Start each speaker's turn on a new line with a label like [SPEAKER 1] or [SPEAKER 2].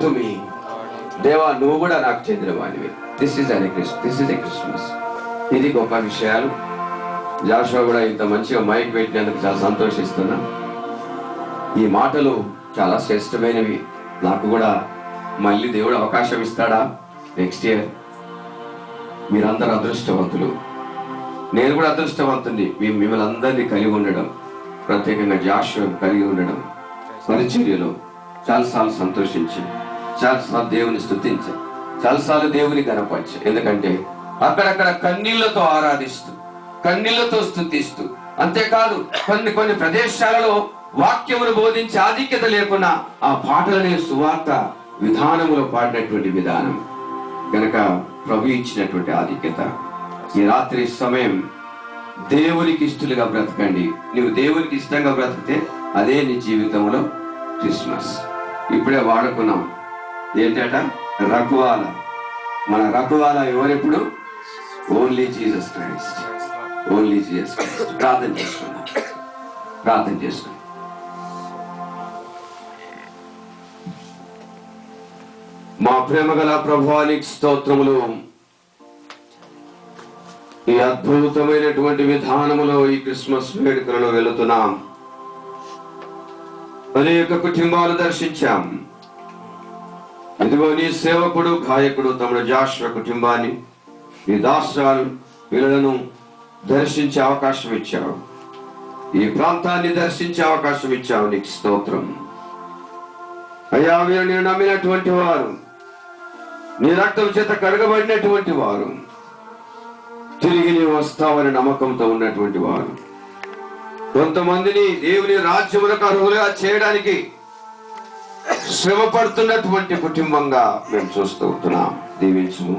[SPEAKER 1] To me, దేవా నువ్వు కూడా నాకు చెందిన వాడివి. This is a Christmas. ఇది గొప్ప విషయాలు. జాషువా కూడా ఇంత మంచిగా మైక్ పెట్టినందుకు చాలా సంతోషిస్తున్నా. ఈ మాటలు చాలా శ్రేష్టమైనవి. నాకు కూడా మళ్ళీ దేవుడు అవకాశం ఇస్తాడా నెక్స్ట్ ఇయర్? మీరందరూ అదృష్టవంతులు, నేను కూడా అదృష్టవంతుని. మిమ్మల్ని అందరినీ కలిగి ఉండడం, ప్రత్యేకంగా జాషువా కలిగి ఉండడం, పరిచర్యలో చాలాసార్లు సంతోషించి, చాలాసార్లు దేవుని స్తుతించి, చాలాసార్లు దేవుని కనపరిచి. ఎందుకంటే అక్కడక్కడ కన్నీళ్లతో ఆరాధిస్తూ, కన్నీళ్లతో స్తుతిస్తూ, అంతేకాదు కొన్ని ప్రదేశాలలో వాక్యమును బోధించి ఆధిక్యత లేకుండా ఆ పాటలనే సువార్త విధానములో పాడినటువంటి విధానం కనుక ప్రభు ఇచ్చినటువంటి ఆధిక్యత. ఈ రాత్రి సమయం దేవునికి ఇష్టలుగా బ్రతకండి. నువ్వు దేవునికి ఇష్టంగా బ్రతికితే అదే నీ జీవితంలో క్రిస్మస్. ఇప్పుడే వాడుకున్నాం ఏంటట, రఘువాల. మన రఘువాల ఎవరెప్పుడు? Only Jesus Christ, only Jesus Christ. ప్రార్థన చేసుకున్నాం. మా ప్రేమ గల ప్రభువానికి స్తోత్రములు. ఈ అద్భుతమైనటువంటి విధానములో ఈ క్రిస్మస్ వేడుకలలో వెళుతున్నాం. అనేక కుటుంబాలు దర్శించాం. ఇదిగో నీ సేవకుడు గాయకుడు తమ్ముడు జాషువా కుటుంబాన్ని, నీ దాసరాలు పిల్లలను దర్శించే అవకాశం ఇచ్చావు. ఈ ప్రాంతాన్ని దర్శించే అవకాశం ఇచ్చావు. నీకు స్తోత్రం అయ్యా. వీరిని నమ్మినటువంటి వారు, నీ రక్తం చేత కడగబడినటువంటి వారు, తిరిగి నీవు వస్తావని నమ్మకంతో ఉన్నటువంటి వారు, కొంతమందిని దేవుని రాజ్యములకు అర్హులుగా చేయడానికి శ్రమ పడుతున్నటువంటి కుటుంబంగా మేము చూస్తూ ఉంటున్నాం. దీవించుము.